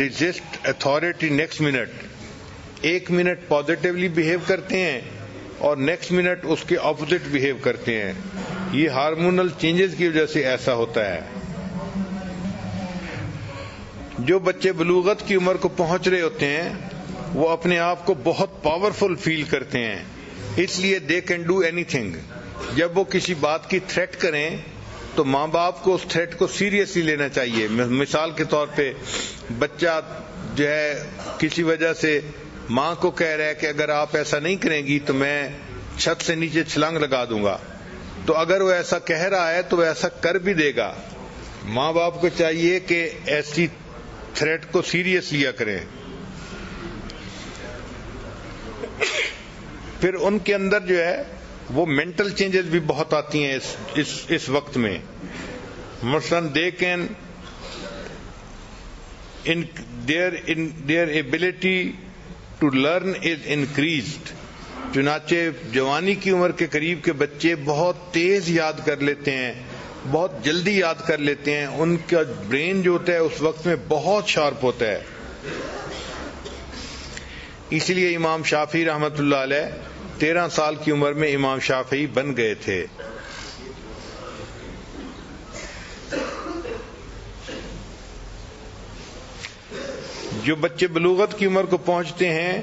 resist authority next minute. ایک minute positively behave کرتے ہیں اور نیکسٹ منٹ اس کے اپوزٹ بہیو کرتے ہیں. یہ ہارمونل چینجز کی وجہ سے ایسا ہوتا ہے. جو بچے بلوغت کی عمر کو پہنچ رہے ہوتے ہیں وہ اپنے آپ کو بہت پاورفل فیل کرتے ہیں, اس لیے they can do any thing. جب وہ کسی بات کی تھریٹ کریں تو ماں باپ کو اس تھریٹ کو سیریسلی لینا چاہیے. مثال کے طور پہ بچہ جو ہے کسی وجہ سے ماں کو کہہ رہا ہے کہ اگر آپ ایسا نہیں کریں گی تو میں چھت سے نیچے چھلانگ لگا دوں گا, تو اگر وہ ایسا کہہ رہا ہے تو وہ ایسا کر بھی دے گا. ماں باپ کو چاہیے کہ ایسی تھریٹ کو سیریس لیا کریں. پھر ان کے اندر جو ہے وہ مینٹل چینجز بھی بہت آتی ہیں اس وقت میں. مثلاً they can their ability to learn is increased. چنانچہ جوانی کی عمر کے قریب کے بچے بہت تیز یاد کر لیتے ہیں, بہت جلدی یاد کر لیتے ہیں. ان کا برین جو ہوتا ہے اس وقت میں بہت شارپ ہوتا ہے. اس لیے امام شافعی رحمۃ اللہ علیہ 13 سال کی عمر میں امام شافعی بن گئے تھے. جو بچے بلوغت کی عمر کو پہنچتے ہیں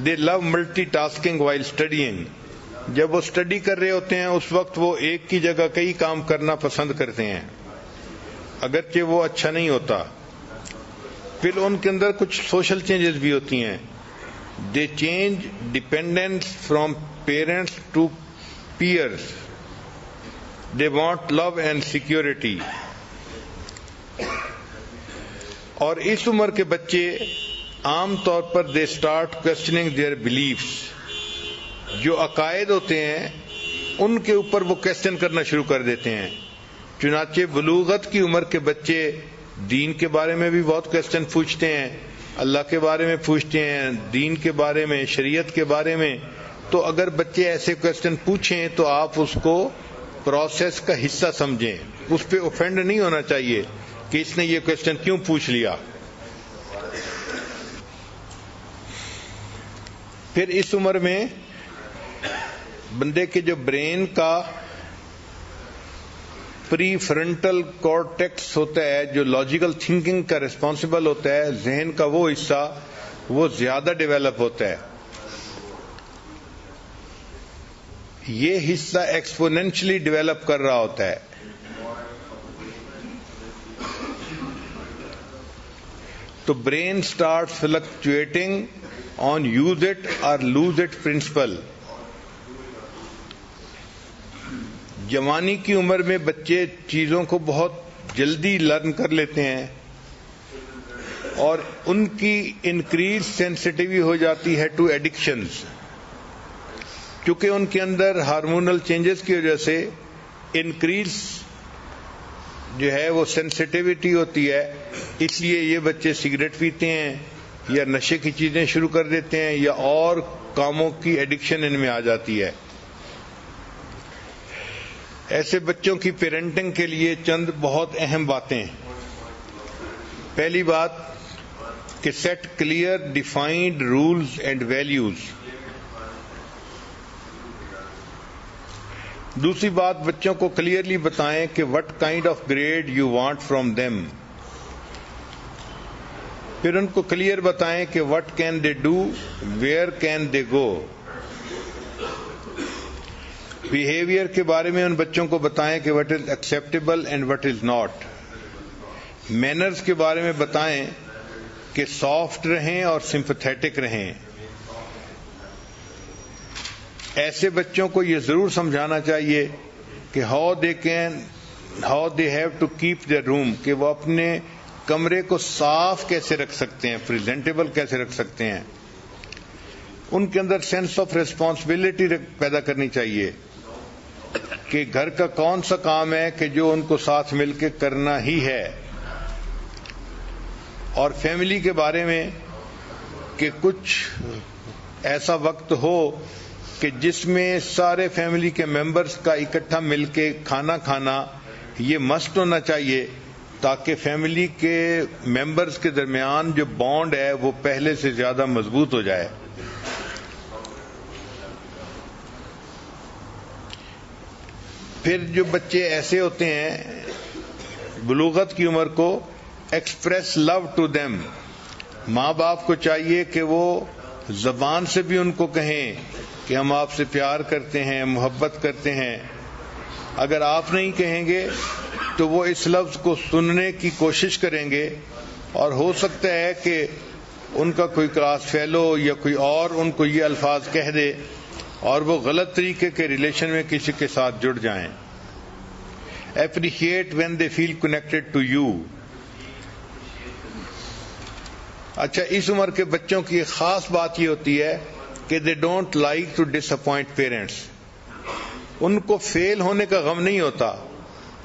دے لو ملٹی ٹاسکنگ وائل اسٹڈیئنگ. جب وہ اسٹڈی کر رہے ہوتے ہیں اس وقت وہ ایک کی جگہ کئی کام کرنا پسند کرتے ہیں, اگرچہ وہ اچھا نہیں ہوتا. پھر ان کے اندر کچھ سوشل چینجز بھی ہوتی ہیں. They change dependence from parents to peers. They want love and security. اور اس عمر کے بچے عام طور پر they start questioning their beliefs. جو عقائد ہوتے ہیں ان کے اوپر وہ کوسچن کرنا شروع کر دیتے ہیں. چنانچہ بلوغت کی عمر کے بچے دین کے بارے میں بھی بہت کوسچن پوچھتے ہیں, اللہ کے بارے میں پوچھتے ہیں, دین کے بارے میں, شریعت کے بارے میں. تو اگر بچے ایسے کوسچن پوچھیں تو آپ اس کو پروسیس کا حصہ سمجھیں. اس پہ اوفینڈ نہیں ہونا چاہیے کہ اس نے یہ کوسچن کیوں پوچھ لیا. پھر اس عمر میں بندے کے جو برین کا پری فرنٹل کارٹیکس ہوتا ہے, جو لاجیکل تھنکنگ کا ریسپانسبل ہوتا ہے, ذہن کا وہ حصہ وہ زیادہ ڈیولپ ہوتا ہے. یہ حصہ ایکسپونینشلی ڈیولپ کر رہا ہوتا ہے. تو brain start fluctuating on use it اور لوز اٹ پرنسپل. جوانی کی عمر میں بچے چیزوں کو بہت جلدی لرن کر لیتے ہیں اور ان کی انکریز سینسٹیوٹی ہو جاتی ہے ٹو ایڈکشنز. چونکہ ان کے اندر ہارمونل چینجز کی وجہ سے انکریز جو ہے وہ سینسٹیوٹی ہوتی ہے, اس لیے یہ بچے سگریٹ پیتے ہیں یا نشے کی چیزیں شروع کر دیتے ہیں یا اور کاموں کی ایڈکشن ان میں آ جاتی ہے. ایسے بچوں کی پیرنٹنگ کے لیے چند بہت اہم باتیں. پہلی بات کہ set clear defined rules and values. دوسری بات, بچوں کو کلیئرلی بتائیں کہ what kind of grade you want from them. پھر ان کو کلیئر بتائیں کہ what can they do, where can they go. Behaviour کے بارے میں ان بچوں کو بتائیں کہ what is acceptable and what is not. Manners کے بارے میں بتائیں کہ سافٹ رہیں اور سمپتھیٹک رہیں. ایسے بچوں کو یہ ضرور سمجھانا چاہیے کہ how they have to keep their room, کہ وہ اپنے کمرے کو صاف کیسے رکھ سکتے ہیں, پریزنٹیبل کیسے رکھ سکتے ہیں. ان کے اندر سینس آف ریسپانسبلٹی پیدا کرنی چاہیے کہ گھر کا کون سا کام ہے کہ جو ان کو ساتھ مل کے کرنا ہی ہے. اور فیملی کے بارے میں کہ کچھ ایسا وقت ہو کہ جس میں سارے فیملی کے ممبرز کا اکٹھا مل کے کھانا کھانا یہ مسٹ ہونا چاہیے. تاکہ فیملی کے ممبرز کے درمیان جو بانڈ ہے وہ پہلے سے زیادہ مضبوط ہو جائے. پھر جو بچے ایسے ہوتے ہیں بلوغت کی عمر کو، ایکسپریس لو ٹو دیم. ماں باپ کو چاہیے کہ وہ زبان سے بھی ان کو کہیں کہ ہم آپ سے پیار کرتے ہیں، محبت کرتے ہیں. اگر آپ نہیں کہیں گے تو وہ اس لفظ کو سننے کی کوشش کریں گے، اور ہو سکتا ہے کہ ان کا کوئی کلاس فیلو یا کوئی اور ان کو یہ الفاظ کہہ دے اور وہ غلط طریقے کے ریلیشن میں کسی کے ساتھ جڑ جائیں. Appreciate when they feel connected to you. اچھا، اس عمر کے بچوں کی ایک خاص بات یہ ہوتی ہے کہ they don't like to disappoint parents. ان کو فیل ہونے کا غم نہیں ہوتا،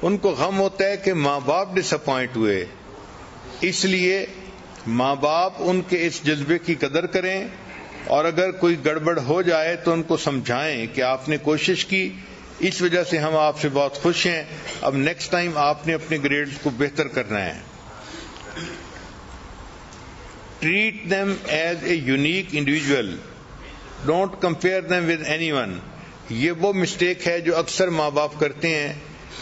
ان کو غم ہوتا ہے کہ ماں باپ ڈس اپوائنٹ ہوئے. اس لیے ماں باپ ان کے اس جذبے کی قدر کریں، اور اگر کوئی گڑبڑ ہو جائے تو ان کو سمجھائیں کہ آپ نے کوشش کی، اس وجہ سے ہم آپ سے بہت خوش ہیں، اب نیکسٹ ٹائم آپ نے اپنے گریڈز کو بہتر کرنا ہے. Treat them as a unique individual, don't compare them with anyone. یہ وہ مسٹیک ہے جو اکثر ماں باپ کرتے ہیں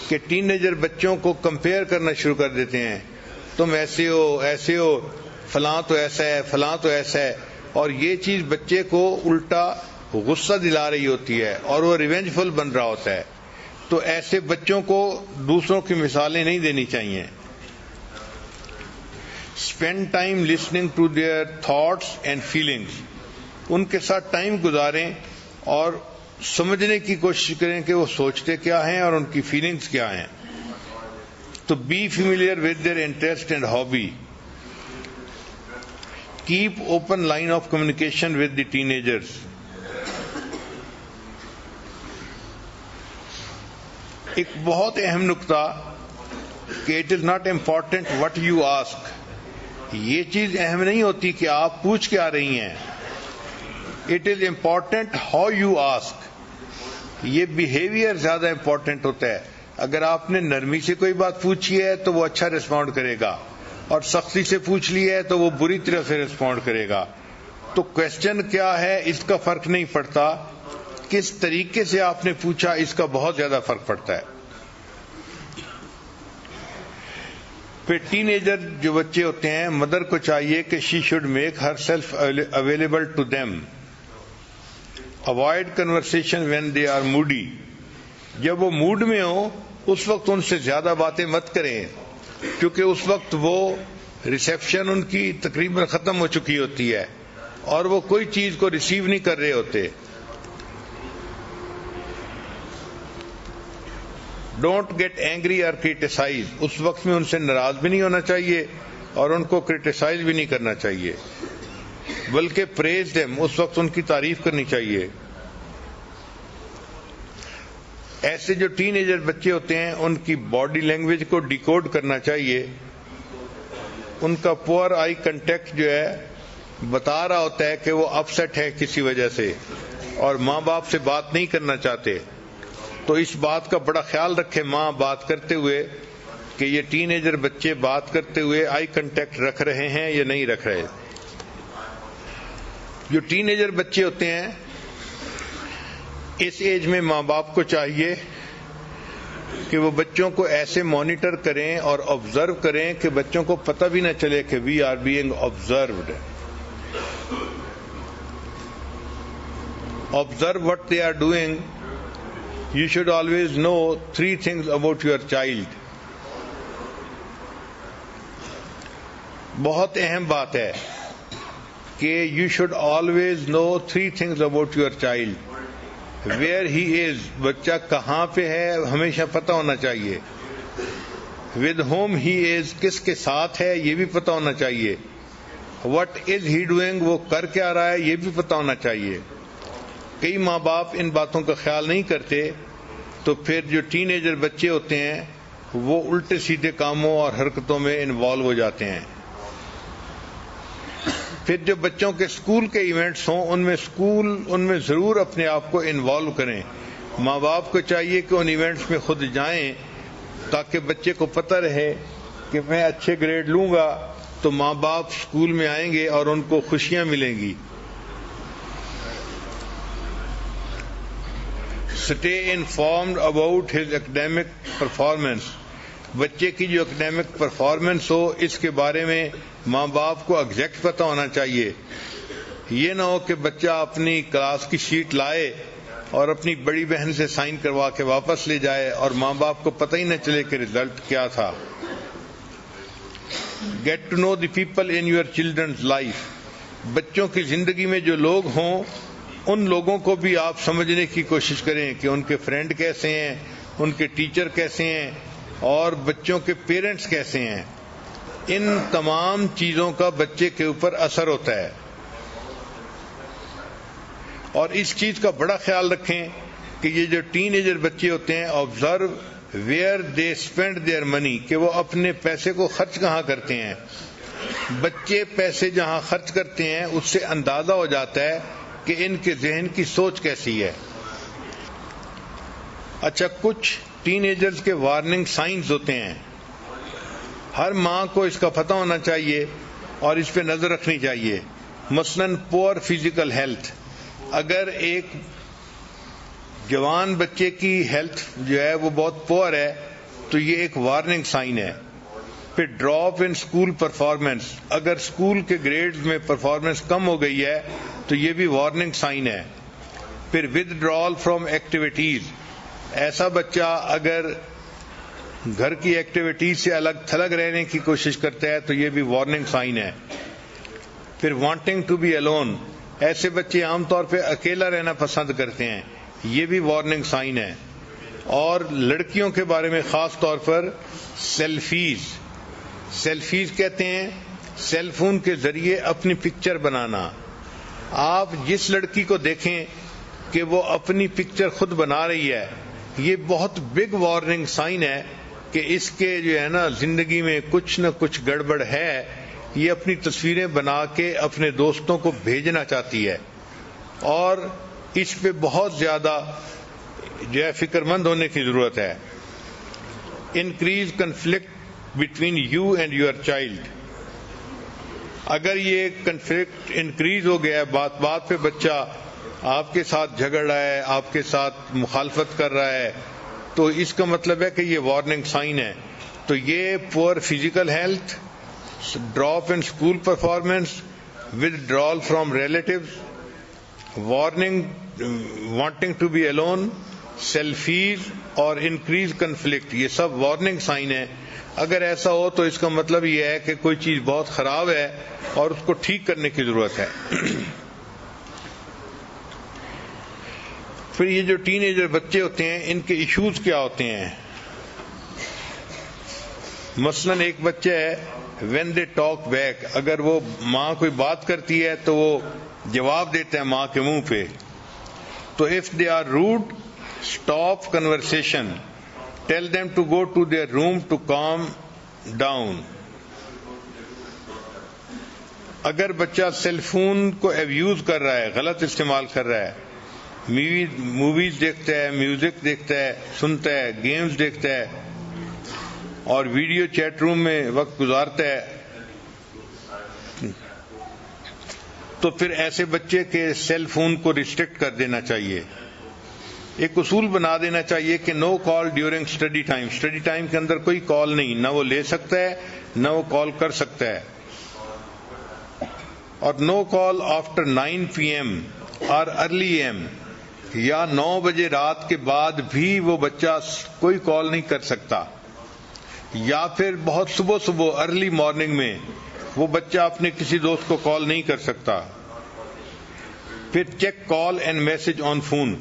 کہ ٹین ایجر بچوں کو کمپیئر کرنا شروع کر دیتے ہیں. تم ایسے ہو، فلاں تو ایسا ہے، فلاں تو ایسا ہے، اور یہ چیز بچے کو الٹا غصہ دلا رہی ہوتی ہے اور وہ ریونجفل بن رہا ہوتا ہے. تو ایسے بچوں کو دوسروں کی مثالیں نہیں دینی چاہیے. Spend time listening to their thoughts and feelings. ان کے ساتھ ٹائم گزاریں اور سمجھنے کی کوشش کریں کہ وہ سوچتے کیا ہیں اور ان کی فیلنگس کیا ہیں. تو be familiar with their interest and hobby. Keep open line of communication with the teenagers. ایک بہت اہم نقطہ کہ it is not important what you ask. یہ چیز اہم نہیں ہوتی کہ آپ پوچھ کے آ رہی ہیں، it is important how you ask. یہ بیہیویئر زیادہ امپورٹنٹ ہوتا ہے. اگر آپ نے نرمی سے کوئی بات پوچھی ہے تو وہ اچھا ریسپونڈ کرے گا، اور سختی سے پوچھ لی ہے تو وہ بری طرح سے ریسپونڈ کرے گا. تو کوشچن کیا ہے اس کا فرق نہیں پڑتا، کس طریقے سے آپ نے پوچھا اس کا بہت زیادہ فرق پڑتا ہے. پھر ٹین ایجر جو بچے ہوتے ہیں، مدر کو چاہیے کہ she should make herself available to them. Avoid conversation when they are moody. جب وہ موڈ میں ہو اس وقت ان سے زیادہ باتیں مت کریں، کیونکہ اس وقت وہ ریسیپشن ان کی تقریباً ختم ہو چکی ہوتی ہے اور وہ کوئی چیز کو ریسیو نہیں کر رہے ہوتے. ڈونٹ گیٹ اینگری اور کریٹیسائز. اس وقت میں ان سے ناراض بھی نہیں ہونا چاہیے اور ان کو کریٹیسائز بھی نہیں کرنا چاہیے، بلکہ پریز دیم، اس وقت ان کی تعریف کرنی چاہیے. ایسے جو ٹین ایجر بچے ہوتے ہیں ان کی باڈی لینگویج کو ڈیکوڈ کرنا چاہیے. ان کا پور آئی کنٹیکٹ جو ہے بتا رہا ہوتا ہے کہ وہ اپسیٹ ہے کسی وجہ سے اور ماں باپ سے بات نہیں کرنا چاہتے. تو اس بات کا بڑا خیال رکھے ماں بات کرتے ہوئے کہ یہ ٹین ایجر بچے بات کرتے ہوئے آئی کنٹیکٹ رکھ رہے ہیں یا نہیں رکھ رہے. جو ٹین ایجر بچے ہوتے ہیں اس ایج میں ماں باپ کو چاہیے کہ وہ بچوں کو ایسے مانیٹر کریں اور آبزرو کریں کہ بچوں کو پتہ بھی نہ چلے کہ we are being observed. Observe what they are doing. You should always know 3 things about your child. بہت اہم بات ہے کہ you should always know 3 things about your child. Where he is, بچہ کہاں پہ ہے ہمیشہ پتہ ہونا چاہیے. With whom he is, کس کے ساتھ ہے یہ بھی پتہ ہونا چاہیے. What is he doing, وہ کر کے آ رہا ہے یہ بھی پتہ ہونا چاہیے. کئی ماں باپ ان باتوں کا خیال نہیں کرتے تو پھر جو ٹین ایجر بچے ہوتے ہیں وہ الٹے سیدھے کاموں اور حرکتوں میں انوالو ہو جاتے ہیں. پھر جو بچوں کے اسکول کے ایونٹس ہوں ان میں ضرور اپنے آپ کو انوالو کریں. ماں باپ کو چاہیے کہ ان ایونٹس میں خود جائیں تاکہ بچے کو پتہ رہے کہ میں اچھے گریڈ لوں گا تو ماں باپ اسکول میں آئیں گے اور ان کو خوشیاں ملیں گی. Stay informed about his academic performance. بچے کی جو اکیڈیمک پرفارمنس ہو اس کے بارے میں ماں باپ کو ایگزیکٹ پتہ ہونا چاہیے. یہ نہ ہو کہ بچہ اپنی کلاس کی شیٹ لائے اور اپنی بڑی بہن سے سائن کروا کے واپس لے جائے اور ماں باپ کو پتہ ہی نہ چلے کہ رزلٹ کیا تھا. Get to know the people in your children's life. بچوں کی زندگی میں جو لوگ ہوں ان لوگوں کو بھی آپ سمجھنے کی کوشش کریں کہ ان کے فرینڈ کیسے ہیں, ان کے ٹیچر کیسے ہیں اور بچوں کے پیرنٹس کیسے ہیں. ان تمام چیزوں کا بچے کے اوپر اثر ہوتا ہے. اور اس چیز کا بڑا خیال رکھیں کہ یہ جو ٹین ایجر بچے ہوتے ہیں, observe where they spend their money, کہ وہ اپنے پیسے کو خرچ کہاں کرتے ہیں. بچے پیسے جہاں خرچ کرتے ہیں اس سے اندازہ ہو جاتا ہے کہ ان کے ذہن کی سوچ کیسی ہے. اچھا, کچھ ٹین ایجرز کے وارننگ سائنز ہوتے ہیں. ہر ماں کو اس کا پتہ ہونا چاہیے اور اس پہ نظر رکھنی چاہیے. مثلاً پور فزیکل ہیلتھ. اگر ایک جوان بچے کی ہیلتھ جو ہے وہ بہت پور ہے تو یہ ایک وارننگ سائن ہے. پھر ڈراپ ان اسکول پرفارمنس. اگر اسکول کے گریڈز میں پرفارمنس کم ہو گئی ہے تو یہ بھی وارننگ سائن ہے. پھر ود ڈرال فرام ایکٹیویٹیز. ایسا بچہ اگر گھر کی ایکٹیویٹیز سے الگ تھلگ رہنے کی کوشش کرتا ہے تو یہ بھی وارننگ سائن ہے. پھر وانٹنگ ٹو بی الون. ایسے بچے عام طور پہ اکیلا رہنا پسند کرتے ہیں, یہ بھی وارننگ سائن ہے. اور لڑکیوں کے بارے میں خاص طور پر سیلفیز. سیلفیز کہتے ہیں سیل فون کے ذریعے اپنی پکچر بنانا. آپ جس لڑکی کو دیکھیں کہ وہ اپنی پکچر خود بنا رہی ہے, یہ بہت بگ وارننگ سائن ہے کہ اس کے جو ہے نا زندگی میں کچھ نہ کچھ گڑبڑ ہے. یہ اپنی تصویریں بنا کے اپنے دوستوں کو بھیجنا چاہتی ہے اور اس پہ بہت زیادہ جو ہے فکر مند ہونے کی ضرورت ہے. Increase conflict between you and your child. اگر یہ کنفلکٹ انکریز ہو گیا ہے, بات بات پہ بچہ آپ کے ساتھ جھگڑ رہا ہے, آپ کے ساتھ مخالفت کر رہا ہے, تو اس کا مطلب ہے کہ یہ وارننگ سائن ہے. تو یہ poor physical health, drop in school performance, withdrawal from relatives, wanting to be alone, selfies اور انکریز کنفلکٹ, یہ سب وارننگ سائن ہے. اگر ایسا ہو تو اس کا مطلب یہ ہے کہ کوئی چیز بہت خراب ہے اور اس کو ٹھیک کرنے کی ضرورت ہے. پھر یہ جو ٹین ایجر بچے ہوتے ہیں ان کے ایشوز کیا ہوتے ہیں. مثلاً ایک بچہ ہے وین دے ٹاک بیک, اگر وہ ماں کوئی بات کرتی ہے تو وہ جواب دیتا ہے ماں کے منہ پہ. تو if they are rude stop conversation, tell them to go to their room to calm down. اگر بچہ سیل فون کو ایبیوز کر رہا ہے, غلط استعمال کر رہا ہے, موویز دیکھتا ہے, میوزک دیکھتا ہے, سنتا ہے, گیمز دیکھتا ہے اور ویڈیو چیٹ روم میں وقت گزارتا ہے, تو پھر ایسے بچے کے سیل فون کو ریسٹرکٹ کر دینا چاہیے. ایک اصول بنا دینا چاہیے کہ no call during study time. Study time کے اندر کوئی کال نہیں, نہ وہ لے سکتا ہے نہ وہ کال کر سکتا ہے. اور نو کال آفٹر 9 PM اور ارلی AM, یا 9 بجے رات کے بعد بھی وہ بچہ کوئی کال نہیں کر سکتا. یا پھر بہت صبح ارلی مارننگ میں وہ بچہ اپنے کسی دوست کو کال نہیں کر سکتا. پھر check call and message on phone.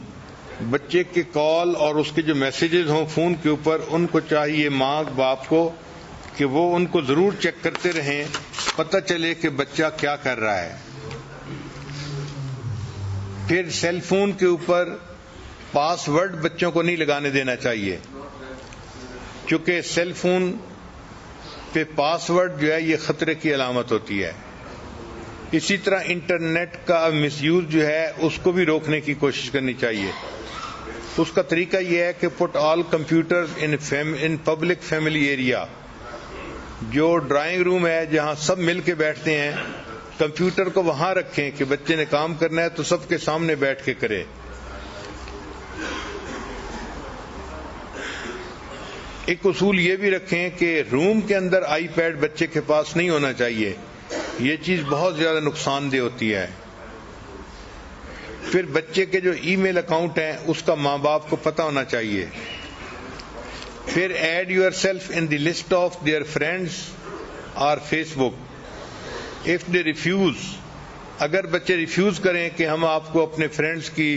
بچے کے کال اور اس کے جو میسیجز ہوں فون کے اوپر, ان کو چاہیے ماں باپ کو کہ وہ ان کو ضرور چیک کرتے رہیں, پتہ چلے کہ بچہ کیا کر رہا ہے. پھر سیل فون کے اوپر پاس ورڈ بچوں کو نہیں لگانے دینا چاہیے, کیونکہ سیل فون پہ پاس ورڈ جو ہے یہ خطرے کی علامت ہوتی ہے. اسی طرح انٹرنیٹ کا مس یوز جو ہے اس کو بھی روکنے کی کوشش کرنی چاہیے. اس کا طریقہ یہ ہے کہ put all computer in public family area. جو ڈرائنگ روم ہے جہاں سب مل کے بیٹھتے ہیں، کمپیوٹر کو وہاں رکھیں کہ بچے نے کام کرنا ہے تو سب کے سامنے بیٹھ کے کرے. ایک اصول یہ بھی رکھیں کہ روم کے اندر آئی پیڈ بچے کے پاس نہیں ہونا چاہیے، یہ چیز بہت زیادہ نقصان دہ ہوتی ہے. پھر بچے کے جو ای میل اکاؤنٹ ہیں اس کا ماں باپ کو پتہ ہونا چاہیے. پھر add yourself in the list of their friends اور Facebook. If they refuse, اگر بچے ریفیوز کریں کہ ہم آپ کو اپنے فرینڈس کی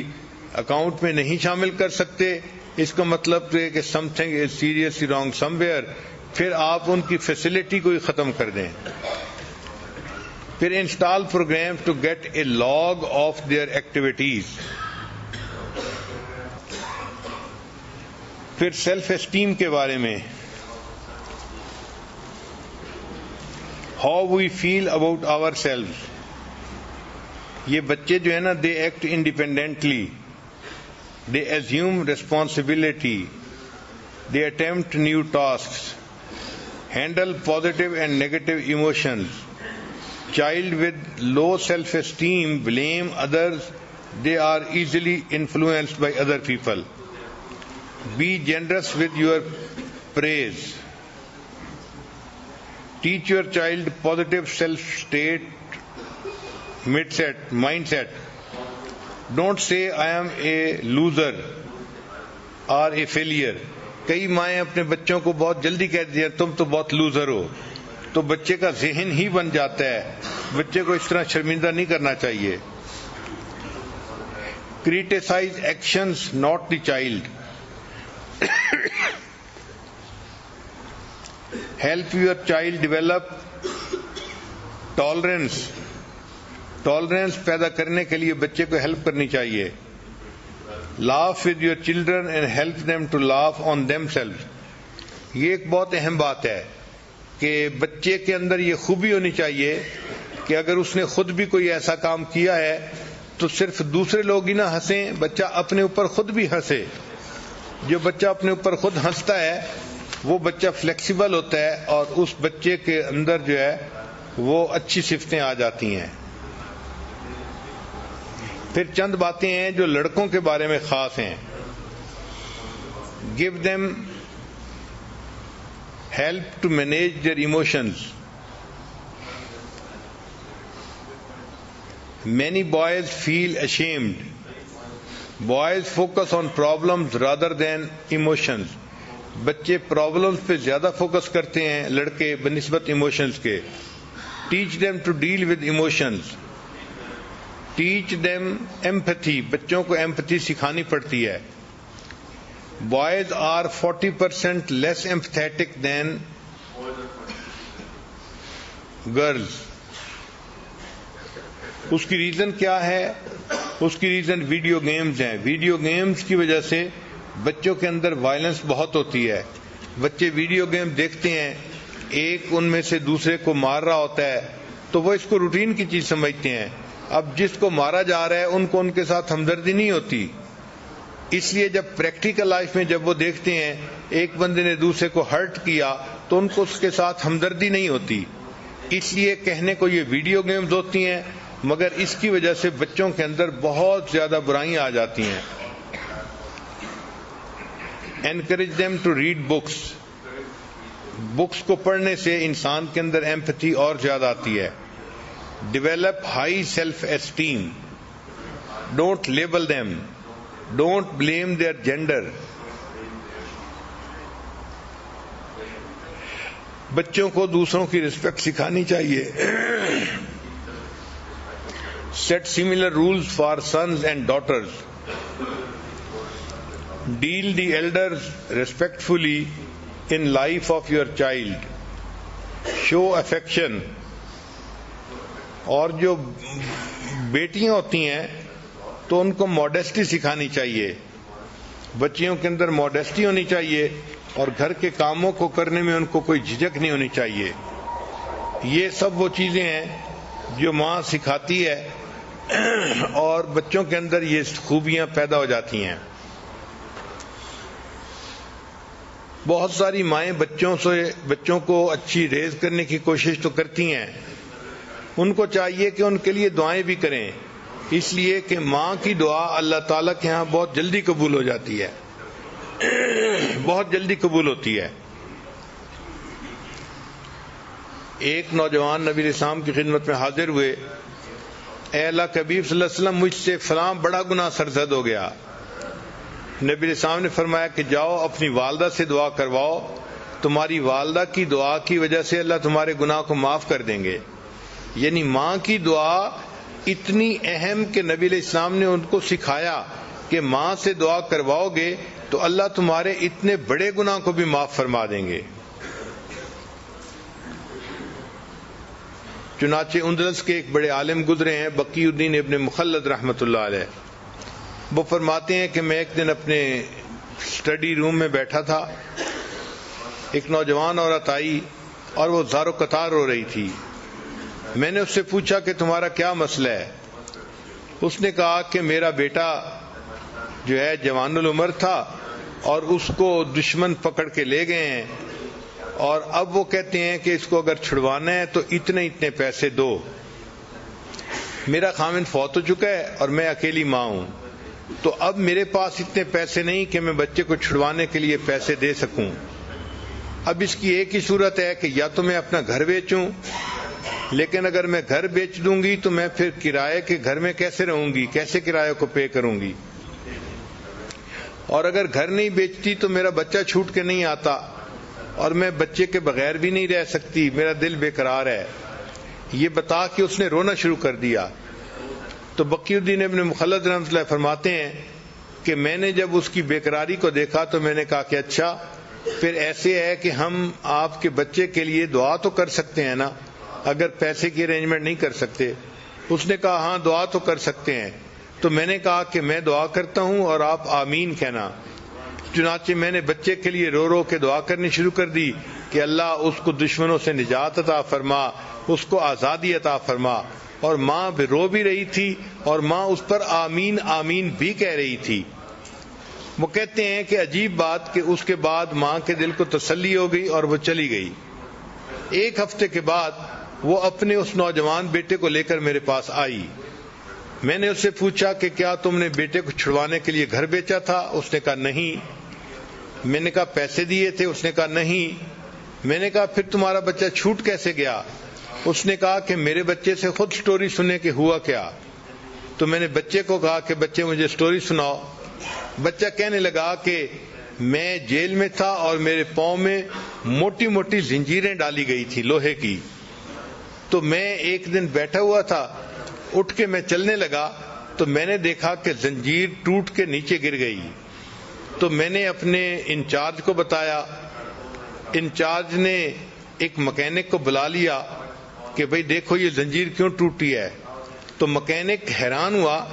اکاؤنٹ میں نہیں شامل کر سکتے، اس کا مطلب ہے کہ some thing is seriously wrong some where, پھر آپ ان کی فیسلٹی کو ہی ختم کر دیں. پھر install program to get a log of their activities. پھر سیلف اسٹیم کے بارے میں، how we feel about our self. یہ بچے جو ہے نا، they act independently, they assume responsibility, they attempt new tasks, handle positive and negative emotions. Child with low self-esteem blame others, they are easily influenced by other people. Be generous with your praise. Teach your child positive self-state mindset. Don't say I am a loser or a failure. کئی مائیں اپنے بچوں کو بہت جلدی کہہ دیا تم تو بہت لوزر ہو، تو بچے کا ذہن ہی بن جاتا ہے. بچے کو اس طرح شرمندہ نہیں کرنا چاہیے. Criticize actions, not the child. Help your child develop tolerance. Tolerance پیدا کرنے کے لیے بچے کو ہیلپ کرنی چاہیے. Laugh with your children and help them to laugh on them self. یہ ایک بہت اہم بات ہے کہ بچے کے اندر یہ خوبی ہونی چاہیے کہ اگر اس نے خود بھی کوئی ایسا کام کیا ہے تو صرف دوسرے لوگ ہی نہ ہنسیں، بچہ اپنے اوپر خود بھی ہنسے. جو بچہ اپنے اوپر خود ہنستا ہے وہ بچہ فلیکسیبل ہوتا ہے اور اس بچے کے اندر جو ہے وہ اچھی صفتیں آ جاتی ہیں. پھر چند باتیں ہیں جو لڑکوں کے بارے میں خاص ہیں. Give them help to manage their emotions. Many boys feel ashamed. Boys focus on problems rather than emotions. بچے پرابلمس پہ زیادہ فوکس کرتے ہیں لڑکے بنسبت ایموشنز کے. Teach them to deal with emotions. Teach them empathy. بچوں کو empathy سکھانی پڑتی ہے. Boys are 40% less empathetic than girls. اس کی ریزن کیا ہے؟ اس کی ریزن ویڈیو گیمز ہیں. ویڈیو گیمز کی وجہ سے بچوں کے اندر وائلنس بہت ہوتی ہے. بچے ویڈیو گیم دیکھتے ہیں، ایک ان میں سے دوسرے کو مار رہا ہوتا ہے تو وہ اس کو روٹین کی چیز سمجھتے ہیں. اب جس کو مارا جا رہا ہے ان کو ان کے ساتھ ہمدردی نہیں ہوتی. اس لیے جب پریکٹیکل لائف میں جب وہ دیکھتے ہیں ایک بندے نے دوسرے کو ہرٹ کیا تو ان کو اس کے ساتھ ہمدردی نہیں ہوتی. اس لیے کہنے کو یہ ویڈیو گیمز ہوتی ہیں، مگر اس کی وجہ سے بچوں کے اندر بہت زیادہ برائیاں آ جاتی ہیں. Encourage them to read books. Books کو پڑھنے سے انسان کے اندر ایمپتھی اور زیادہ آتی ہے. Develop high self-esteem. Don't label them. Don't blame their gender. بچوں کو دوسروں کی رسپیکٹ سکھانی چاہیے. Set similar rules for sons and daughters. Deal the elders respectfully in life of your child. Show affection. اور جو بیٹیاں ہوتی ہیں تو ان کو ماڈیسٹی سکھانی چاہیے. بچیوں کے اندر ماڈیسٹی ہونی چاہیے اور گھر کے کاموں کو کرنے میں ان کو کوئی جھجک نہیں ہونی چاہیے. یہ سب وہ چیزیں ہیں جو ماں سکھاتی ہے اور بچوں کے اندر یہ خوبیاں پیدا ہو جاتی ہیں. بہت ساری مائیں بچوں کو اچھی ریز کرنے کی کوشش تو کرتی ہیں، ان کو چاہیے کہ ان کے لیے دعائیں بھی کریں، اس لیے کہ ماں کی دعا اللہ تعالیٰ کے ہاں بہت جلدی قبول ہو جاتی ہے، بہت جلدی قبول ہوتی ہے۔ ایک نوجوان نبی علیہ السلام کی خدمت میں حاضر ہوئے، اے اللہ کے حبیب صلی اللہ علیہ وسلم، مجھ سے فلاں بڑا گناہ سرزد ہو گیا۔ نبی علیہ السلام نے فرمایا کہ جاؤ اپنی والدہ سے دعا کرواؤ، تمہاری والدہ کی دعا کی وجہ سے اللہ تمہارے گناہ کو معاف کر دیں گے۔ یعنی ماں کی دعا اتنی اہم کہ نبی علیہ السلام نے ان کو سکھایا کہ ماں سے دعا کرواؤ گے تو اللہ تمہارے اتنے بڑے گناہ کو بھی معاف فرما دیں گے۔ چنانچہ اندلس کے ایک بڑے عالم گزرے ہیں، بقی الدین ابن مخلد رحمۃ اللہ علیہ، وہ فرماتے ہیں کہ میں ایک دن اپنے اسٹڈی روم میں بیٹھا تھا، ایک نوجوان عورت آئی اور وہ زار و قطار رو رہی تھی۔ میں نے اس سے پوچھا کہ تمہارا کیا مسئلہ ہے؟ اس نے کہا کہ میرا بیٹا جو ہے جوان العمر تھا اور اس کو دشمن پکڑ کے لے گئے ہیں، اور اب وہ کہتے ہیں کہ اس کو اگر چھڑوانا ہے تو اتنے اتنے پیسے دو۔ میرا خاوند فوت ہو چکا ہے اور میں اکیلی ماں ہوں، تو اب میرے پاس اتنے پیسے نہیں کہ میں بچے کو چھڑوانے کے لیے پیسے دے سکوں۔ اب اس کی ایک ہی صورت ہے کہ یا تو میں اپنا گھر بیچوں، لیکن اگر میں گھر بیچ دوں گی تو میں پھر کرائے کے گھر میں کیسے رہوں گی، کیسے کرایہ کو پے کروں گی، اور اگر گھر نہیں بیچتی تو میرا بچہ چھوٹ کے نہیں آتا اور میں بچے کے بغیر بھی نہیں رہ سکتی، میرا دل بے قرار ہے۔ یہ بتا کہ اس نے رونا شروع کر دیا۔ تو بقی الدین ابن مخلد رحمۃ اللہ فرماتے ہیں کہ میں نے جب اس کی بے قراری کو دیکھا تو میں نے کہا کہ اچھا پھر ایسے ہے کہ ہم آپ کے بچے کے لیے دعا تو کر سکتے ہیں نا، اگر پیسے کی ارینجمنٹ نہیں کر سکتے۔ اس نے کہا ہاں دعا تو کر سکتے ہیں۔ تو میں نے کہا کہ میں دعا کرتا ہوں اور آپ آمین کہنا۔ چنانچہ میں نے بچے کے لیے رو رو کے دعا کرنی شروع کر دی کہ اللہ اس کو دشمنوں سے نجات عطا فرما، اس کو آزادی عطا فرما، اور ماں رو بھی رہی تھی اور ماں اس پر آمین آمین بھی کہہ رہی تھی۔ وہ کہتے ہیں کہ عجیب بات کہ اس کے بعد ماں کے دل کو تسلی ہو گئی اور وہ چلی گئی۔ ایک ہفتے کے بعد وہ اپنے اس نوجوان بیٹے کو لے کر میرے پاس آئی۔ میں نے اس سے پوچھا کہ کیا تم نے بیٹے کو چھڑوانے کے لیے گھر بیچا تھا؟ اس نے کہا نہیں۔ میں نے کہا پیسے دیے تھے؟ اس نے کہا نہیں۔ میں نے کہا پھر تمہارا بچہ چھوٹ کیسے گیا؟ اس نے کہا کہ میرے بچے سے خود سٹوری سننے کے ہوا کیا۔ تو میں نے بچے کو کہا کہ بچے مجھے سٹوری سناؤ۔ بچہ کہنے لگا کہ میں جیل میں تھا اور میرے پاؤں میں موٹی موٹی زنجیریں ڈالی گئی تھی لوہے کی، تو میں ایک دن بیٹھا ہوا تھا، اٹھ کے میں چلنے لگا تو میں نے دیکھا کہ زنجیر ٹوٹ کے نیچے گر گئی۔ تو میں نے اپنے انچارج کو بتایا، انچارج نے ایک مکینک کو بلا لیا کہ بھئی دیکھو یہ زنجیر کیوں ٹوٹی ہے۔ تو مکینک حیران ہوا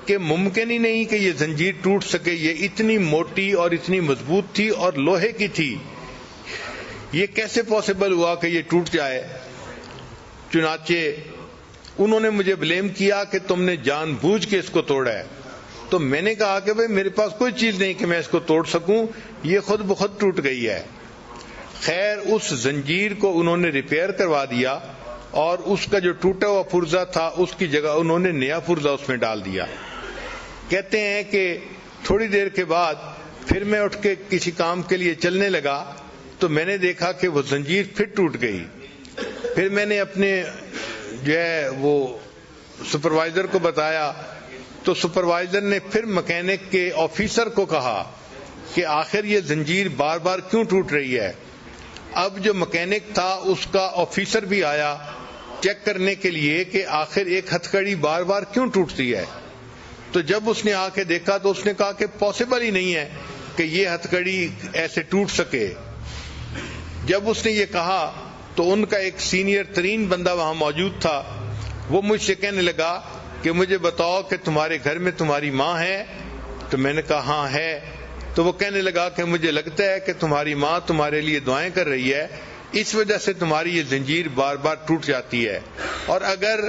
کہ ممکن ہی نہیں کہ یہ زنجیر ٹوٹ سکے، یہ اتنی موٹی اور اتنی مضبوط تھی اور لوہے کی تھی، یہ کیسے پاسبل ہوا کہ یہ ٹوٹ جائے۔ چنانچہ انہوں نے مجھے بلیم کیا کہ تم نے جان بوجھ کے اس کو توڑا ہے۔ تو میں نے کہا کہ بھئی میرے پاس کوئی چیز نہیں کہ میں اس کو توڑ سکوں، یہ خود بخود ٹوٹ گئی ہے۔ خیر اس زنجیر کو انہوں نے ریپیئر کروا دیا اور اس کا جو ٹوٹا ہوا پرزا تھا اس کی جگہ انہوں نے نیا پرزا اس میں ڈال دیا۔ کہتے ہیں کہ تھوڑی دیر کے بعد پھر میں اٹھ کے کسی کام کے لیے چلنے لگا تو میں نے دیکھا کہ وہ زنجیر پھر ٹوٹ گئی۔ پھر میں نے اپنے جو ہے وہ سپروائزر کو بتایا تو سپروائزر نے پھر مکینک کے آفیسر کو کہا کہ آخر یہ زنجیر بار بار کیوں ٹوٹ رہی ہے۔ اب جو مکینک تھا اس کا آفیسر بھی آیا چیک کرنے کے لیے کہ آخر ایک ہتھکڑی بار بار کیوں ٹوٹتی ہے۔ تو جب اس نے آ کے دیکھا تو اس نے کہا کہ پاسبل ہی نہیں ہے کہ یہ ہتھکڑی ایسے ٹوٹ سکے۔ جب اس نے یہ کہا تو ان کا ایک سینئر ترین بندہ وہاں موجود تھا، وہ مجھ سے کہنے لگا کہ مجھے بتاؤ کہ تمہارے گھر میں تمہاری ماں ہے؟ تو میں نے کہا ہاں ہے۔ تو وہ کہنے لگا کہ مجھے لگتا ہے کہ تمہاری ماں تمہارے لیے دعائیں کر رہی ہے، اس وجہ سے تمہاری یہ زنجیر بار بار ٹوٹ جاتی ہے، اور اگر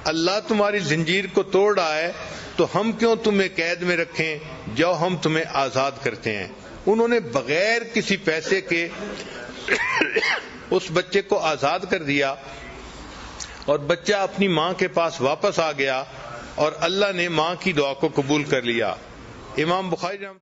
اللہ تمہاری زنجیر کو توڑ رہا ہے تو ہم کیوں تمہیں قید میں رکھیں، جاؤ ہم تمہیں آزاد کرتے ہیں۔ انہوں نے بغیر کسی پیسے کے اس بچے کو آزاد کر دیا اور بچہ اپنی ماں کے پاس واپس آ گیا اور اللہ نے ماں کی دعا کو قبول کر لیا. امام بخاری